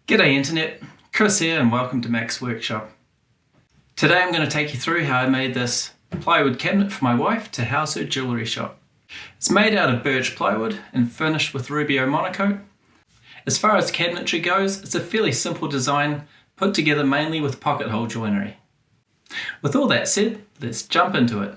G'day Internet, Chris here and welcome to Mac's Workshop. Today I'm going to take you through how I made this plywood cabinet for my wife to house her jewellery shop. It's made out of birch plywood and finished with Rubio Monocoat. As far as cabinetry goes, it's a fairly simple design put together mainly with pocket hole joinery. With all that said, let's jump into it.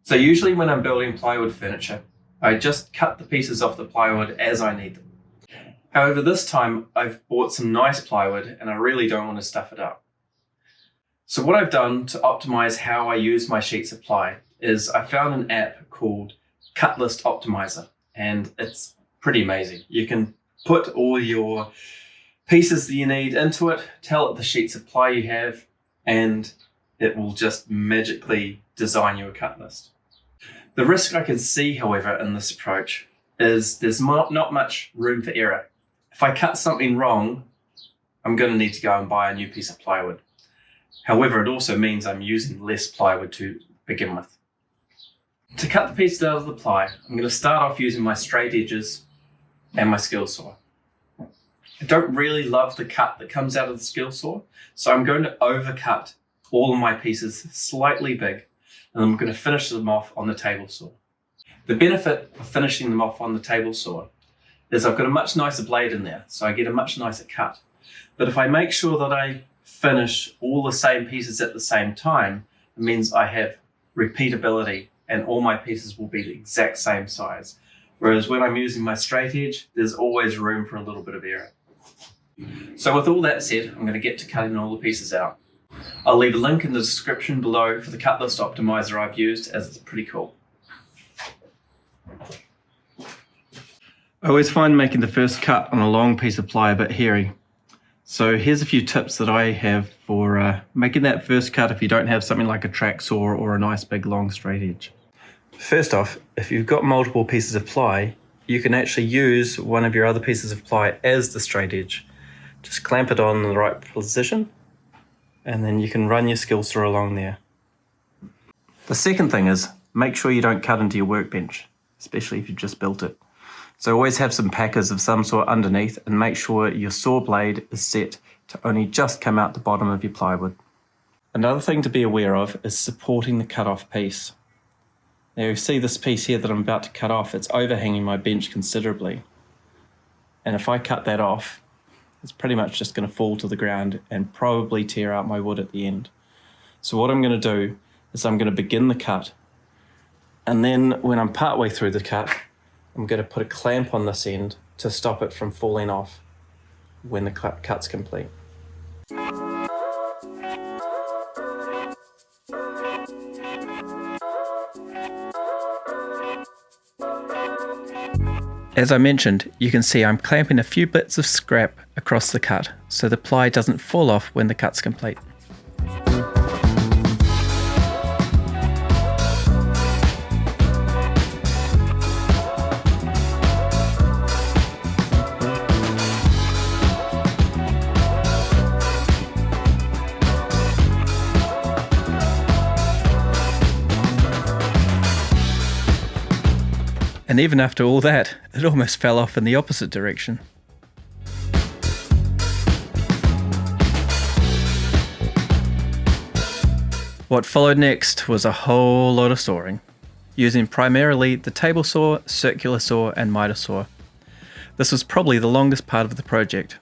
So usually when I'm building plywood furniture, I just cut the pieces off the plywood as I need them. However, this time I've bought some nice plywood and I really don't want to stuff it up. So what I've done to optimize how I use my sheets of ply is I found an app called Cut List Optimizer, and it's pretty amazing. You can put all your pieces that you need into it, tell it the sheets of ply you have, and it will just magically design you a cut list. The risk I can see, however, in this approach is there's not much room for error. If I cut something wrong, I'm going to need to go and buy a new piece of plywood. However, it also means I'm using less plywood to begin with. To cut the pieces out of the ply, I'm going to start off using my straight edges and my skill saw. I don't really love the cut that comes out of the skill saw, so I'm going to overcut all of my pieces slightly big, and I'm going to finish them off on the table saw. The benefit of finishing them off on the table saw is I've got a much nicer blade in there, so I get a much nicer cut. But if I make sure that I finish all the same pieces at the same time, it means I have repeatability and all my pieces will be the exact same size. Whereas when I'm using my straight edge, there's always room for a little bit of error. So with all that said, I'm going to get to cutting all the pieces out. I'll leave a link in the description below for the cut list optimizer I've used, as it's pretty cool. I always find making the first cut on a long piece of ply a bit hairy. So here's a few tips that I have for making that first cut if you don't have something like a track saw or a nice big long straight edge. First off, if you've got multiple pieces of ply, you can actually use one of your other pieces of ply as the straight edge. Just clamp it on in the right position, and then you can run your skill saw along there. The second thing is, make sure you don't cut into your workbench, especially if you've just built it. So always have some packers of some sort underneath and make sure your saw blade is set to only just come out the bottom of your plywood. Another thing to be aware of is supporting the cut off piece. Now you see this piece here that I'm about to cut off, it's overhanging my bench considerably. And if I cut that off, it's pretty much just going to fall to the ground and probably tear out my wood at the end. So what I'm going to do is I'm going to begin the cut, and then when I'm partway through the cut, I'm going to put a clamp on this end to stop it from falling off when the cut's complete. As I mentioned, you can see I'm clamping a few bits of scrap across the cut so the ply doesn't fall off when the cut's complete. And even after all that, it almost fell off in the opposite direction. What followed next was a whole lot of sawing, using primarily the table saw, circular saw and miter saw. This was probably the longest part of the project.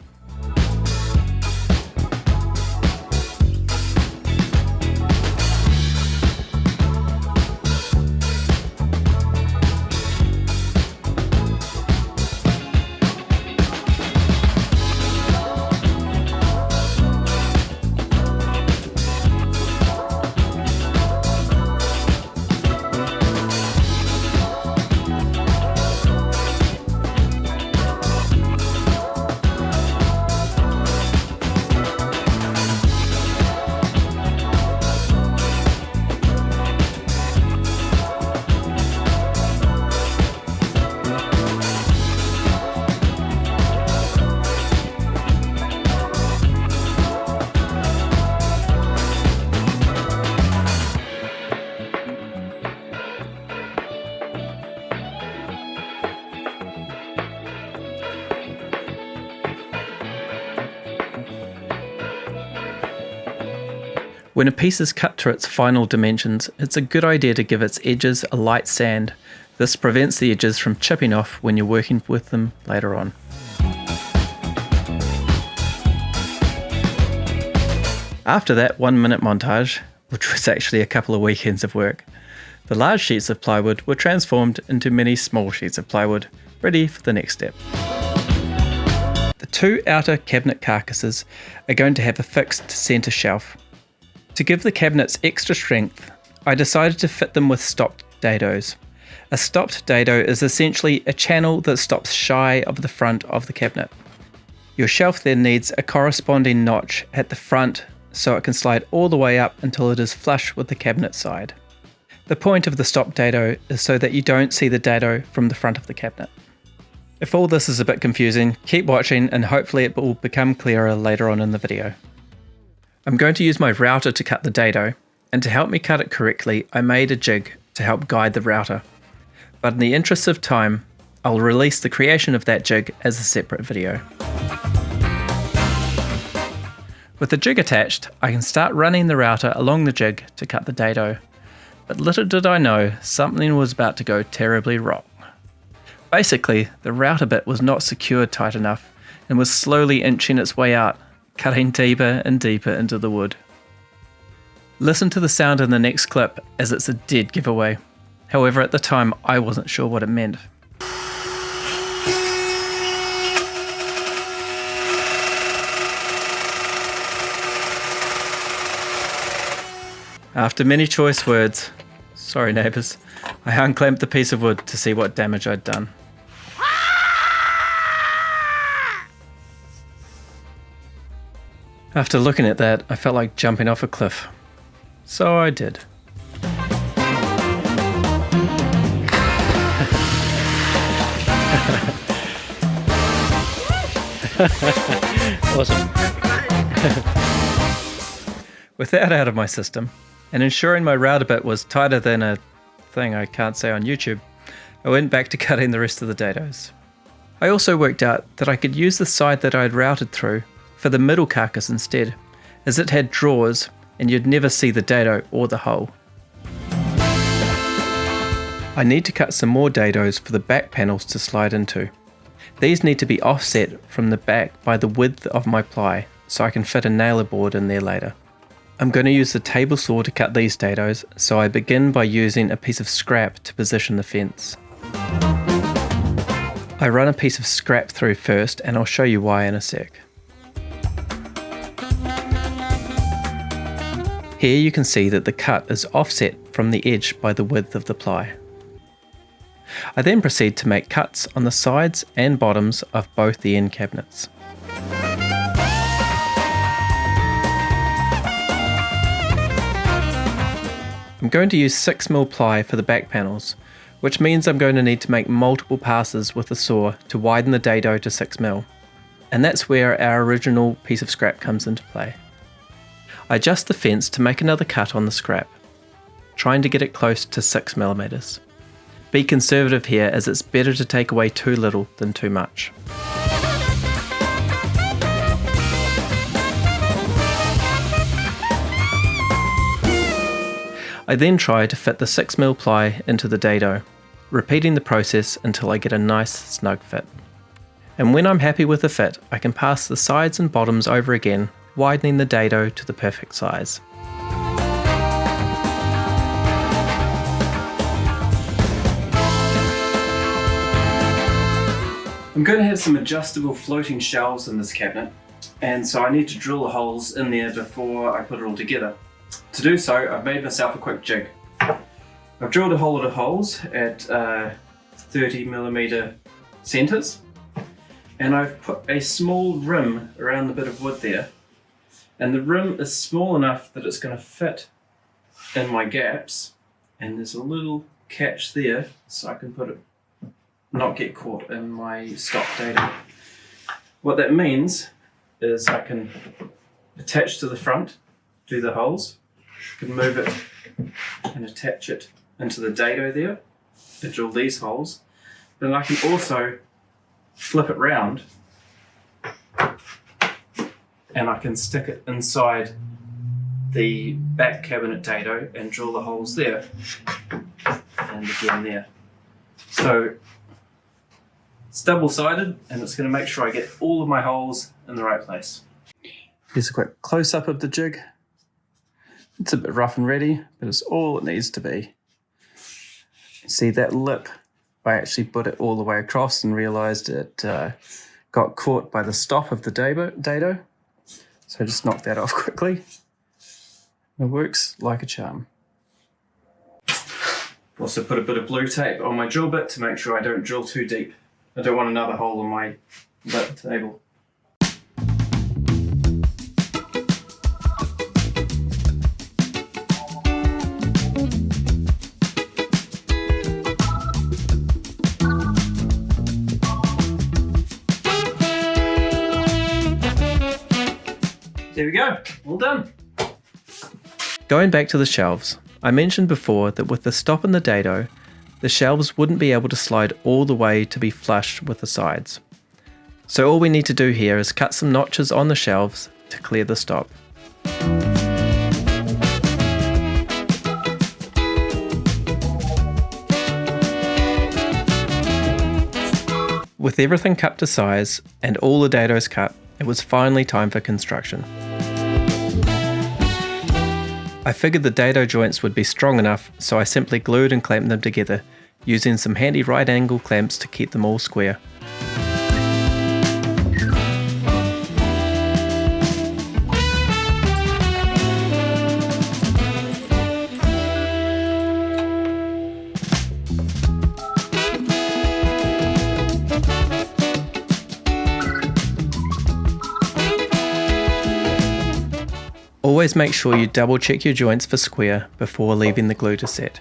When a piece is cut to its final dimensions, it's a good idea to give its edges a light sand. This prevents the edges from chipping off when you're working with them later on. After that 1-minute montage, which was actually a couple of weekends of work, the large sheets of plywood were transformed into many small sheets of plywood, ready for the next step. The two outer cabinet carcasses are going to have a fixed centre shelf. To give the cabinets extra strength, I decided to fit them with stopped dados. A stopped dado is essentially a channel that stops shy of the front of the cabinet. Your shelf then needs a corresponding notch at the front so it can slide all the way up until it is flush with the cabinet side. The point of the stop dado is so that you don't see the dado from the front of the cabinet. If all this is a bit confusing, keep watching and hopefully it will become clearer later on in the video. I'm going to use my router to cut the dado, and to help me cut it correctly, I made a jig to help guide the router. But in the interest of time, I'll release the creation of that jig as a separate video. With the jig attached, I can start running the router along the jig to cut the dado. But little did I know, something was about to go terribly wrong. Basically, the router bit was not secured tight enough and was slowly inching its way out, cutting deeper and deeper into the wood. Listen to the sound in the next clip as it's a dead giveaway. However, at the time, I wasn't sure what it meant. After many choice words, sorry neighbours, I unclamped the piece of wood to see what damage I'd done. After looking at that, I felt like jumping off a cliff. So I did. Awesome. With that out of my system, and ensuring my router bit was tighter than a thing I can't say on YouTube, I went back to cutting the rest of the dados. I also worked out that I could use the side that I had routed through for the middle carcass instead, as it had drawers and you'd never see the dado or the hole. I need to cut some more dados for the back panels to slide into. These need to be offset from the back by the width of my ply so I can fit a nailer board in there later. I'm going to use the table saw to cut these dados, so I begin by using a piece of scrap to position the fence. I run a piece of scrap through first and I'll show you why in a sec. Here you can see that the cut is offset from the edge by the width of the ply. I then proceed to make cuts on the sides and bottoms of both the end cabinets. I'm going to use 6mm ply for the back panels, which means I'm going to need to make multiple passes with the saw to widen the dado to 6mm, and that's where our original piece of scrap comes into play. I adjust the fence to make another cut on the scrap, trying to get it close to 6mm. Be conservative here, as it's better to take away too little than too much. I then try to fit the 6mm ply into the dado, repeating the process until I get a nice snug fit. And when I'm happy with the fit, I can pass the sides and bottoms over again, widening the dado to the perfect size. I'm going to have some adjustable floating shelves in this cabinet, and so I need to drill the holes in there before I put it all together. To do so, I've made myself a quick jig. I've drilled a whole lot of holes at 30mm centres, and I've put a small rim around the bit of wood there, and the rim is small enough that it's going to fit in my gaps, and there's a little catch there so I can put it, not get caught in my stop dado. What that means is I can attach to the front, do the holes, I can move it and attach it into the dado there to drill these holes. Then I can also flip it round and I can stick it inside the back cabinet dado and drill the holes there and again there. So it's double-sided and it's going to make sure I get all of my holes in the right place. Here's a quick close-up of the jig. It's a bit rough and ready, but it's all it needs to be. See that lip? I actually put it all the way across and realised it got caught by the stop of the dado. So I just knocked that off quickly. It works like a charm. Also put a bit of blue tape on my drill bit to make sure I don't drill too deep. I don't want another hole in my lip table. There we go, all done. Going back to the shelves, I mentioned before that with the stop in the dado, the shelves wouldn't be able to slide all the way to be flush with the sides. So all we need to do here is cut some notches on the shelves to clear the stop. With everything cut to size and all the dados cut, it was finally time for construction. I figured the dado joints would be strong enough, so I simply glued and clamped them together, using some handy right angle clamps to keep them all square. Always make sure you double check your joints for square before leaving the glue to set.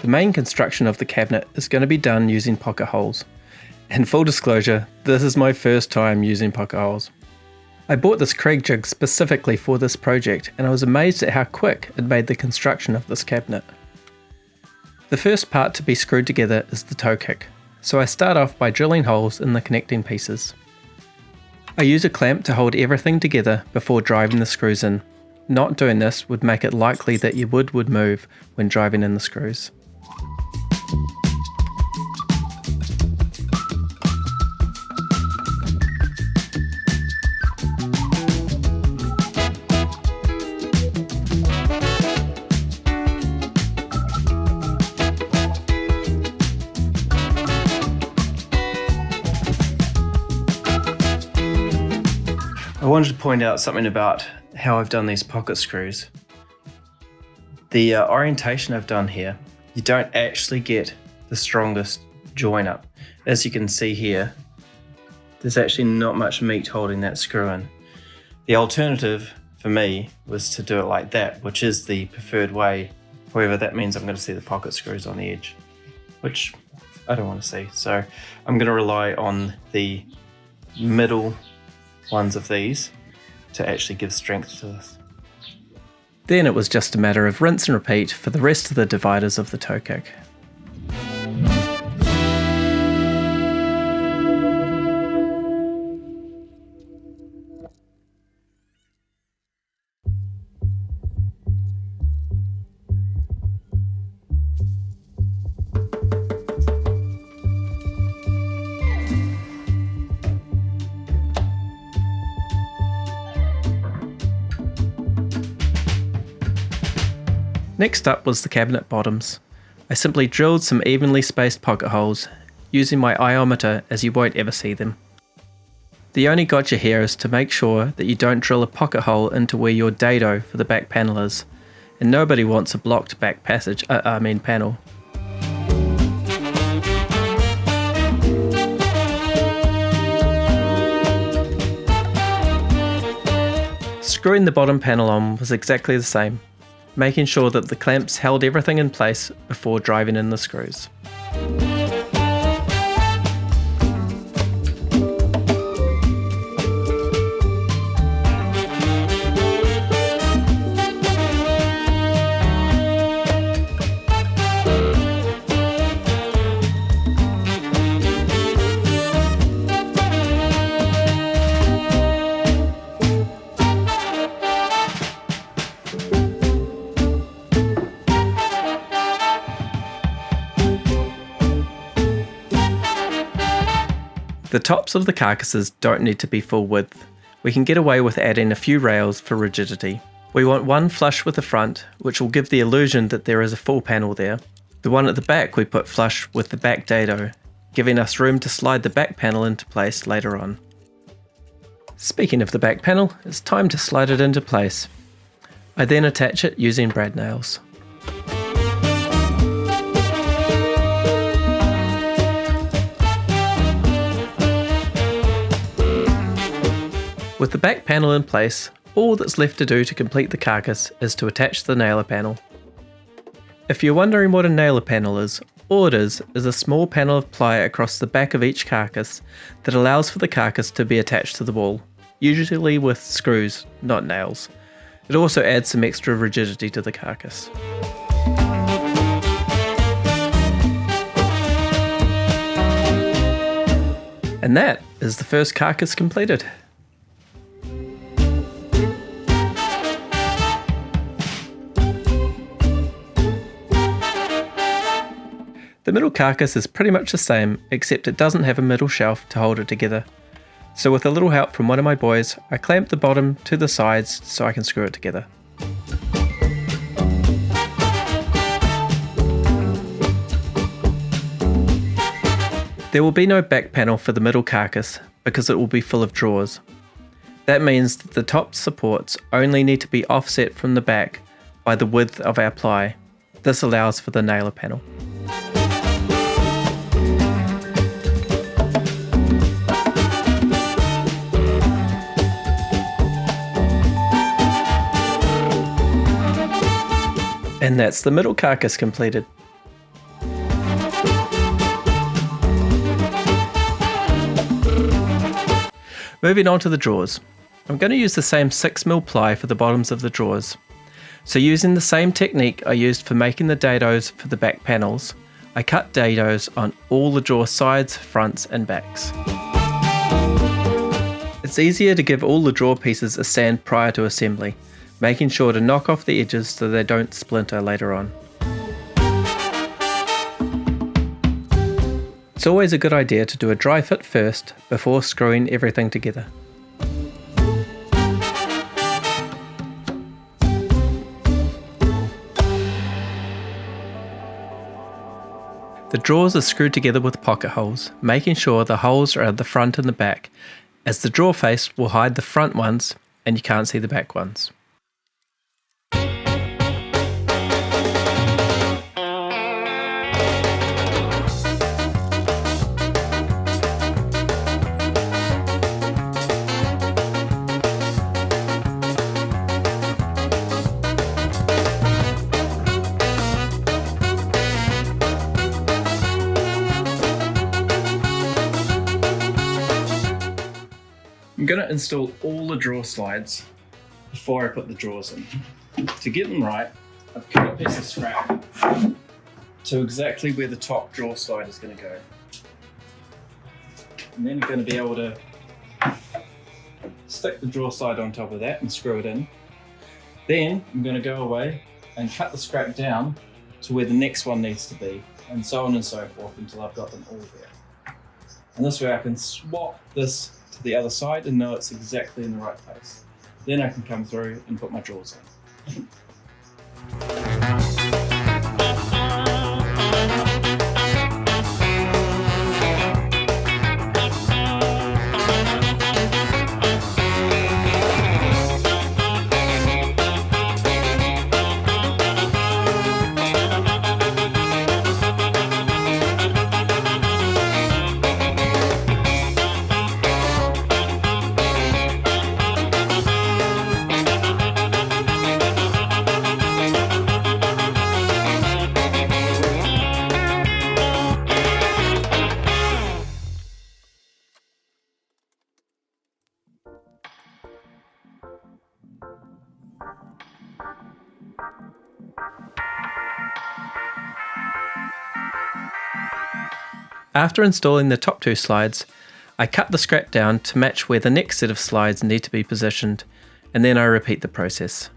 The main construction of the cabinet is going to be done using pocket holes. And full disclosure, this is my first time using pocket holes. I bought this Craig jig specifically for this project and I was amazed at how quick it made the construction of this cabinet. The first part to be screwed together is the toe kick, so I start off by drilling holes in the connecting pieces. I use a clamp to hold everything together before driving the screws in. Not doing this would make it likely that your wood would move when driving in the screws. I wanted to point out something about how I've done these pocket screws. The orientation I've done here, you don't actually get the strongest join up. As you can see here, there's actually not much meat holding that screw in. The alternative for me was to do it like that, which is the preferred way. However, that means I'm going to see the pocket screws on the edge, which I don't want to see. So I'm going to rely on the middle ones of these to actually give strength to this. Then it was just a matter of rinse and repeat for the rest of the dividers of the toe kick. Next up was the cabinet bottoms. I simply drilled some evenly spaced pocket holes, using my iometer as you won't ever see them. The only gotcha here is to make sure that you don't drill a pocket hole into where your dado for the back panel is, and nobody wants a blocked back panel. Screwing the bottom panel on was exactly the same, making sure that the clamps held everything in place before driving in the screws. The tops of the carcasses don't need to be full width. We can get away with adding a few rails for rigidity. We want one flush with the front, which will give the illusion that there is a full panel there. The one at the back we put flush with the back dado, giving us room to slide the back panel into place later on. Speaking of the back panel, it's time to slide it into place. I then attach it using brad nails. With the back panel in place, all that's left to do to complete the carcass is to attach the nailer panel. If you're wondering what a nailer panel is, all it is a small panel of ply across the back of each carcass that allows for the carcass to be attached to the wall, usually with screws, not nails. It also adds some extra rigidity to the carcass. And that is the first carcass completed. The middle carcass is pretty much the same, except it doesn't have a middle shelf to hold it together. So with a little help from one of my boys, I clamped the bottom to the sides so I can screw it together. There will be no back panel for the middle carcass because it will be full of drawers. That means that the top supports only need to be offset from the back by the width of our ply. This allows for the nailer panel. And that's the middle carcass completed. Moving on to the drawers. I'm going to use the same 6mm ply for the bottoms of the drawers. So using the same technique I used for making the dados for the back panels, I cut dados on all the drawer sides, fronts and backs. It's easier to give all the drawer pieces a sand prior to assembly, making sure to knock off the edges so they don't splinter later on. It's always a good idea to do a dry fit first before screwing everything together. The drawers are screwed together with pocket holes, making sure the holes are at the front and the back, as the drawer face will hide the front ones and you can't see the back ones. I'm going to install all the drawer slides before I put the drawers in. To get them right, I've cut a piece of scrap to exactly where the top drawer slide is going to go. And then I'm going to be able to stick the drawer slide on top of that and screw it in. Then I'm going to go away and cut the scrap down to where the next one needs to be, and so on and so forth until I've got them all there. And this way I can swap this to the other side and know it's exactly in the right place. Then I can come through and put my drawers in. After installing the top two slides, I cut the scrap down to match where the next set of slides need to be positioned, and then I repeat the process.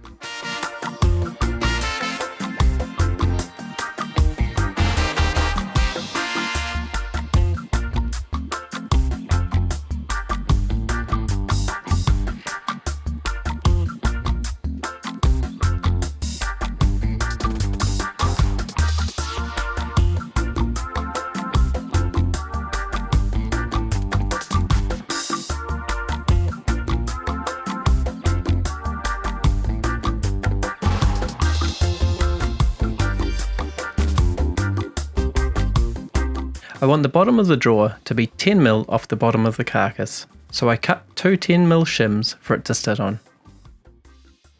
I want the bottom of the drawer to be 10mm off the bottom of the carcass, so I cut two 10mm shims for it to sit on.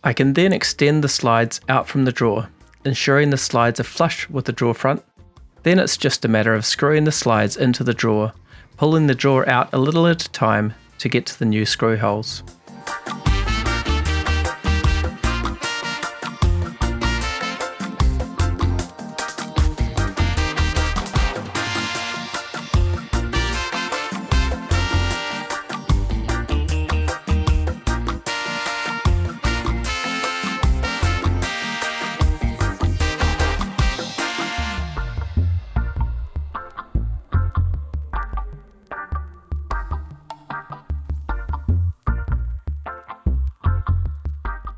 I can then extend the slides out from the drawer, ensuring the slides are flush with the drawer front. Then it's just a matter of screwing the slides into the drawer, pulling the drawer out a little at a time to get to the new screw holes.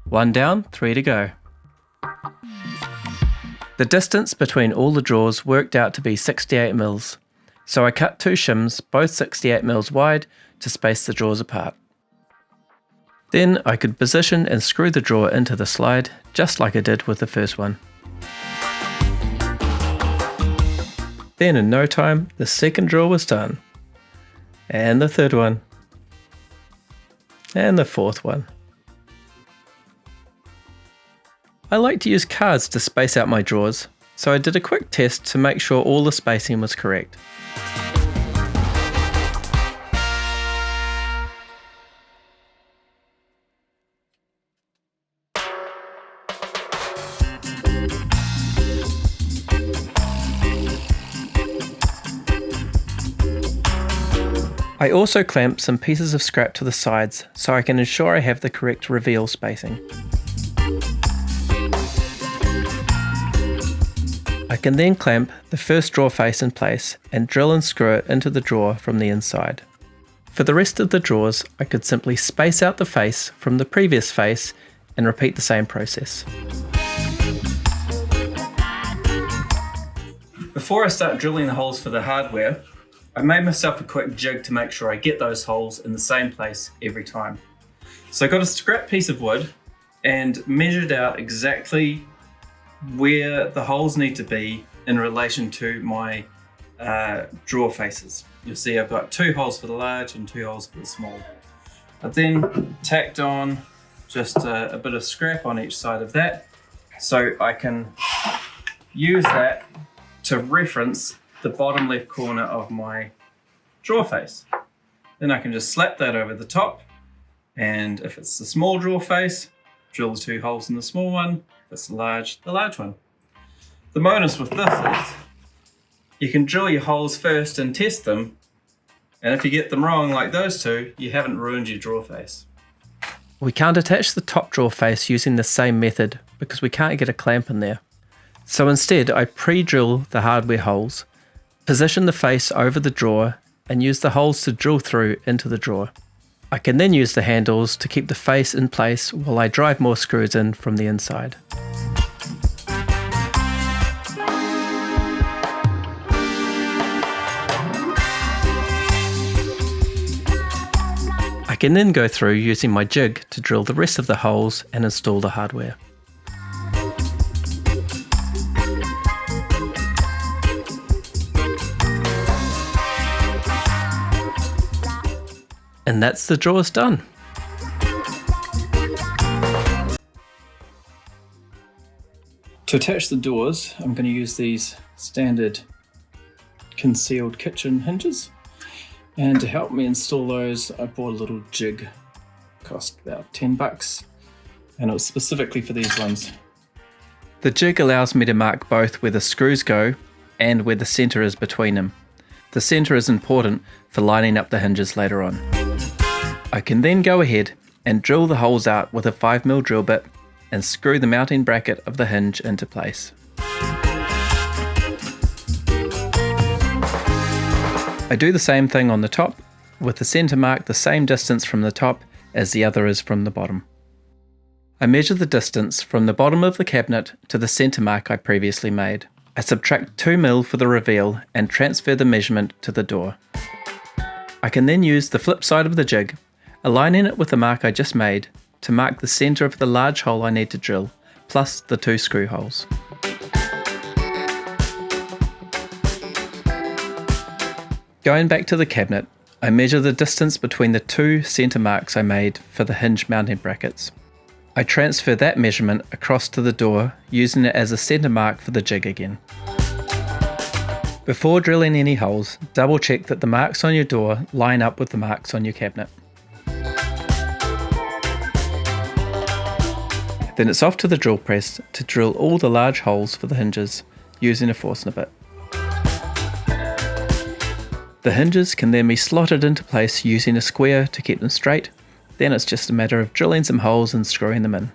One down, 3 to go. The distance between all the drawers worked out to be 68mm, so I cut two shims, both 68mm wide, to space the drawers apart. Then I could position and screw the drawer into the slide, just like I did with the first one. Then in no time, the second drawer was done. And the third one. And the fourth one. I like to use cards to space out my drawers, so I did a quick test to make sure all the spacing was correct. I also clamped some pieces of scrap to the sides so I can ensure I have the correct reveal spacing. I can then clamp the first drawer face in place and drill and screw it into the drawer from the inside. For the rest of the drawers, I could simply space out the face from the previous face and repeat the same process. Before I start drilling the holes for the hardware, I made myself a quick jig to make sure I get those holes in the same place every time. So I got a scrap piece of wood and measured out exactly where the holes need to be in relation to my drawer faces. You'll see I've got 2 holes for the large and 2 holes for the small. I've then tacked on just a bit of scrap on each side of that so I can use that to reference the bottom left corner of my drawer face. Then I can just slap that over the top, and if it's the small drawer face, drill the 2 holes in the small one. If it's the large one. The bonus with this is you can drill your holes first and test them, and if you get them wrong like those 2, you haven't ruined your drawer face. We can't attach the top drawer face using the same method because we can't get a clamp in there. So instead I pre-drill the hardware holes, position the face over the drawer and use the holes to drill through into the drawer. I can then use the handles to keep the face in place while I drive more screws in from the inside. I can then go through using my jig to drill the rest of the holes and install the hardware. And that's the drawers done. To attach the doors, I'm going to use these standard concealed kitchen hinges. And to help me install those, I bought a little jig. Cost about $10, and it was specifically for these ones. The jig allows me to mark both where the screws go and where the centre is between them. The centre is important for lining up the hinges later on. I can then go ahead and drill the holes out with a 5mm drill bit and screw the mounting bracket of the hinge into place. I do the same thing on the top, with the centre mark the same distance from the top as the other is from the bottom. I measure the distance from the bottom of the cabinet to the centre mark I previously made. I subtract 2mm for the reveal and transfer the measurement to the door. I can then use the flip side of the jig, aligning it with the mark I just made, to mark the centre of the large hole I need to drill, plus the 2 screw holes. Going back to the cabinet, I measure the distance between the two centre marks I made for the hinge mounting brackets. I transfer that measurement across to the door, using it as a centre mark for the jig again. Before drilling any holes, double check that the marks on your door line up with the marks on your cabinet. Then it's off to the drill press to drill all the large holes for the hinges using a Force-Nibbit. The hinges can then be slotted into place using a square to keep them straight. Then it's just a matter of drilling some holes and screwing them in.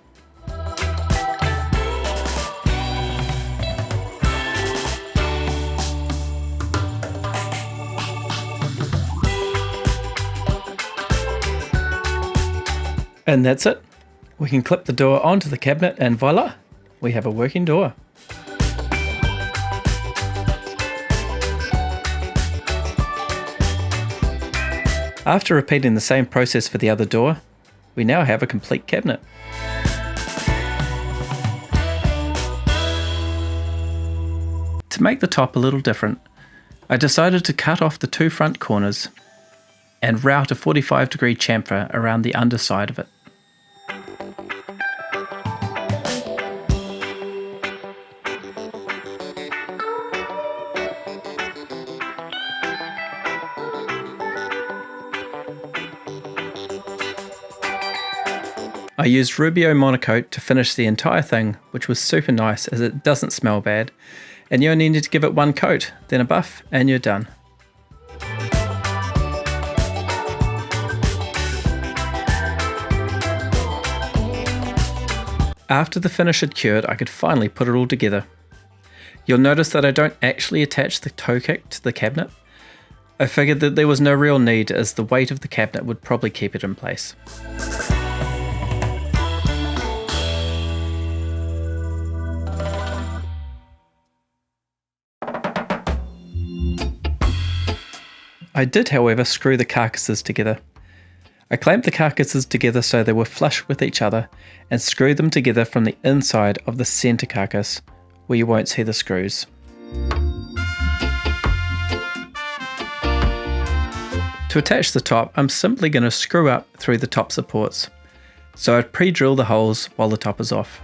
And that's it. We can clip the door onto the cabinet and voila, we have a working door. After repeating the same process for the other door, we now have a complete cabinet. To make the top a little different, I decided to cut off the two front corners and route a 45-degree chamfer around the underside of it. I used Rubio Monocoat to finish the entire thing, which was super nice as it doesn't smell bad, and you only need to give it one coat, then a buff, and you're done. After the finish had cured, I could finally put it all together. You'll notice that I don't actually attach the toe kick to the cabinet. I figured that there was no real need, as the weight of the cabinet would probably keep it in place. I did, however, screw the carcasses together. I clamped the carcasses together so they were flush with each other and screwed them together from the inside of the centre carcass, where you won't see the screws. To attach the top, I'm simply going to screw up through the top supports, so I'd pre-drill the holes while the top is off.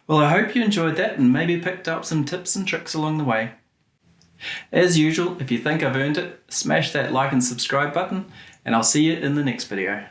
Well, I hope you enjoyed that and maybe picked up some tips and tricks along the way. As usual, if you think I've earned it, smash that like and subscribe button, and I'll see you in the next video.